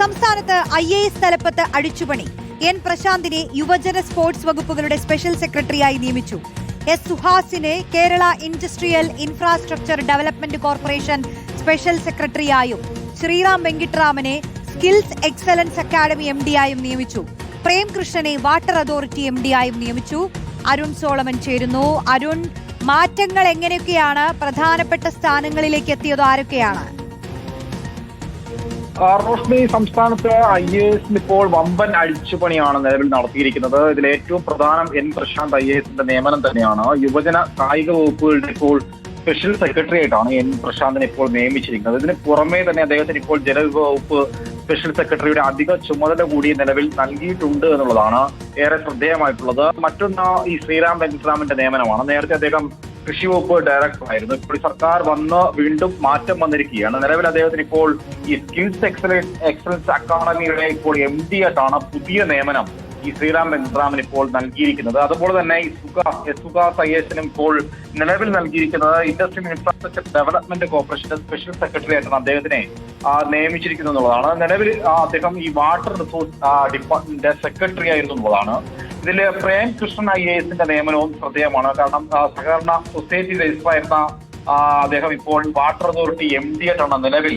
സംസ്ഥാനത്ത് IAS തലപ്പത്ത് അഴിച്ചുപണി. N പ്രശാന്തിനെ യുവജന സ്പോർട്സ് വകുപ്പുകളുടെ സ്പെഷ്യൽ സെക്രട്ടറിയായി നിയമിച്ചു. S സുഹാസിനെ Kerala industrial infrastructure development corporation special സെക്രട്ടറിയായും ശ്രീറാം വെങ്കിട്ടരാമനെ സ്കിൽസ് എക്സലൻസ് അക്കാദമി MD-ആയും നിയമിച്ചു. പ്രേംകൃഷ്ണനെ വാട്ടർ അതോറിറ്റി MD-ആയും നിയമിച്ചു. അരുൺ സോളമൻ ചേരുന്നു. അരുൺ, മാറ്റങ്ങൾ എങ്ങനെയൊക്കെയാണ്? പ്രധാനപ്പെട്ട സ്ഥാനങ്ങളിലേക്ക് എത്തിയത് ആരൊക്കെയാണ്? റോഷ്നി, സംസ്ഥാനത്ത് IAS ഇപ്പോൾ വമ്പൻ അഴിച്ചുപണിയാണ് നിലവിൽ നടത്തിയിരിക്കുന്നത്. ഇതിൽ ഏറ്റവും പ്രധാനം N പ്രശാന്ത് IAS നിയമനം തന്നെയാണ്. യുവജന കായിക വകുപ്പുകളുടെ ഇപ്പോൾ സ്പെഷ്യൽ സെക്രട്ടറി ആയിട്ടാണ് N പ്രശാന്തിനെ ഇപ്പോൾ നിയമിച്ചിരിക്കുന്നത്. ഇതിന് പുറമേ തന്നെ അദ്ദേഹത്തിന് ഇപ്പോൾ ജലവിഭവ വകുപ്പ് സ്പെഷ്യൽ സെക്രട്ടറിയുടെ അധിക ചുമതല കൂടി നിലവിൽ നൽകിയിട്ടുണ്ട് എന്നുള്ളതാണ് ഏറെ ശ്രദ്ധേയമായിട്ടുള്ളത്. മറ്റൊന്ന് ഈ ശ്രീറാം വെങ്കിട്ടരാമന്റെ നിയമനമാണ്. നേരത്തെ അദ്ദേഹം കൃഷി വകുപ്പ് ഡയറക്ടർ ആയിരുന്നു. ഇപ്പോൾ സർക്കാർ വന്ന് വീണ്ടും മാറ്റം വന്നിരിക്കുകയാണ്. നിലവിൽ അദ്ദേഹത്തിന് ഇപ്പോൾ ഈ സ്കിൽസ് എക്സലൻസ് അക്കാദമിയുടെ ഇപ്പോൾ MD ആയിട്ടാണ് പുതിയ നിയമനം ഈ ശ്രീറാം വെങ്കിട്ടരാമൻ ഇപ്പോൾ നൽകിയിരിക്കുന്നത്. അതുപോലെ തന്നെ ഈ സുഹാസ് IAS-നും ഇപ്പോൾ നിലവിൽ നൽകിയിരിക്കുന്നത് ഇൻഡസ്ട്രിയൽ ഇൻഫ്രാസ്ട്രക്ചർ ഡെവലപ്മെന്റ് കോർപ്പറേഷന്റെ സ്പെഷ്യൽ സെക്രട്ടറി ആയിട്ടാണ് അദ്ദേഹത്തിനെ നിയമിച്ചിരിക്കുന്നത് എന്നുള്ളതാണ്. നിലവിൽ അദ്ദേഹം ഈ വാട്ടർ റിസോഴ്സ് ഡിപ്പാർട്ട്മെന്റ് സെക്രട്ടറി ആയിരുന്നു എന്നുള്ളതാണ്. ഇതിൽ പ്രേംകൃഷ്ണൻ IAS-ന്റെ നിയമനവും ശ്രദ്ധേയമാണ്. കാരണം സഹകരണ സൊസൈറ്റി രജിസ്റ്ററായിരുന്ന അദ്ദേഹം ഇപ്പോൾ വാട്ടർ അതോറിറ്റി MD ആയിട്ടാണ് നിലവിൽ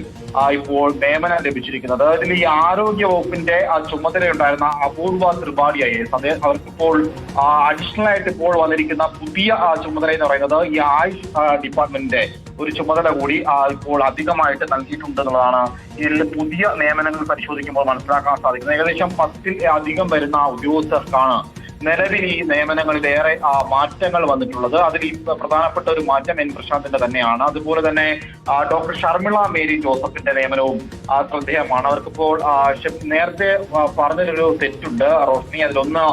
ഇപ്പോൾ നിയമനം ലഭിച്ചിരിക്കുന്നത്. ഇതിൽ ഈ ആരോഗ്യ വകുപ്പിന്റെ ചുമതലയുണ്ടായിരുന്ന അപൂർവ ത്രിപാഠി IAS, അവർക്കിപ്പോൾ അഡീഷണൽ ആയിട്ട് ഇപ്പോൾ വന്നിരിക്കുന്ന പുതിയ ചുമതല എന്ന് പറയുന്നത് ഈ ആയുഷ് ഡിപ്പാർട്ട്മെന്റിന്റെ ഒരു ചുമതല കൂടി ഇപ്പോൾ അധികമായിട്ട് നൽകിയിട്ടുണ്ട് എന്നുള്ളതാണ് ഇതിൽ പുതിയ നിയമനങ്ങൾ പരിശോധിക്കുമ്പോൾ മനസ്സിലാക്കാൻ സാധിക്കുന്നത്. ഏകദേശം 10-ൽ അധികം വരുന്ന ഉദ്യോഗസ്ഥർക്കാണ് നിലവിൽ ഈ നിയമനങ്ങളിലേറെ മാറ്റങ്ങൾ വന്നിട്ടുള്ളത്. അതിൽ ഈ പ്രധാനപ്പെട്ട ഒരു മാറ്റം N പ്രശാന്തിന്റെ തന്നെയാണ്. അതുപോലെ തന്നെ ഡോക്ടർ ഷർമിള മേരി ജോസഫിന്റെ നിയമനവും ശ്രദ്ധേയമാണ്. അവർക്കിപ്പോൾ നേരത്തെ പറഞ്ഞൊരു തെറ്റുണ്ട് റോഷ്നി. അതിലൊന്ന്,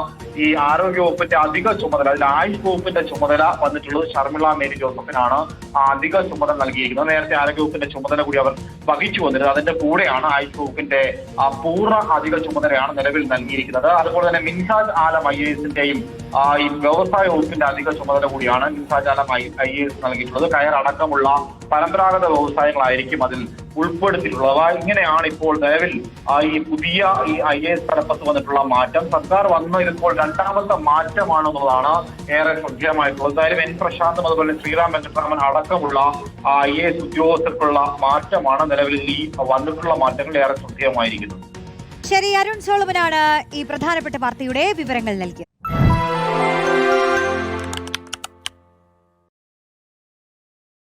ഈ ആരോഗ്യ വകുപ്പിന്റെ അധിക ചുമതല, അതിൽ ആയുഷ് വകുപ്പിന്റെ ചുമതല വന്നിട്ടുള്ളത് ഷർമിള മേരി ജോസഫിനാണ് അധിക ചുമതല നൽകിയിരിക്കുന്നത്. നേരത്തെ ആരോഗ്യ വകുപ്പിന്റെ ചുമതല കൂടി അവർ വഹിച്ചു വന്നിരുന്നത്. അതിന്റെ കൂടെയാണ് ആയുഷ് വകുപ്പിന്റെ പൂർണ്ണ അധിക ചുമതലയാണ് നിലവിൽ നൽകിയിരിക്കുന്നത്. അതുപോലെ തന്നെ മിൻഹാജ് ആലം IAS-ന്റെയും ഈ വ്യവസായ വകുപ്പിന്റെ അധിക ചുമതല കൂടിയാണ് മിൻഹാജ് ആലം IAS നൽകിയിട്ടുള്ളത്. കയർ അടക്കമുള്ള പരമ്പരാഗത വ്യവസായങ്ങളായിരിക്കും അതിൽ ഉൾപ്പെടുത്തിയിട്ടുള്ളത്. ഇങ്ങനെയാണ് ഇപ്പോൾ നിലവിൽ ഈ പുതിയ ഈ IAS തലപ്പത്ത് വന്നിട്ടുള്ള മാറ്റം. സർക്കാർ വന്ന് ഇതിപ്പോൾ രണ്ടാമത്തെ മാറ്റമാണെന്നുള്ളതാണ് ഏറെ ശ്രദ്ധേയമായിട്ടുള്ളത്. എന്തായാലും N പ്രശാന്തും അതുപോലെ ശ്രീറാം വെങ്കിട്ടരാമൻ അടക്കമുള്ള IAS ഉദ്യോഗസ്ഥർക്കുള്ള മാറ്റമാണ് നിലവിൽ ഈ വന്നിട്ടുള്ള മാറ്റങ്ങൾ ഏറെ ശ്രദ്ധേയമായിരിക്കുന്നത്. ശരി, അരുൺ സോളമനാണ് ഈ പ്രധാനപ്പെട്ട വാർത്തയുടെ വിവരങ്ങൾ നൽകിയത്.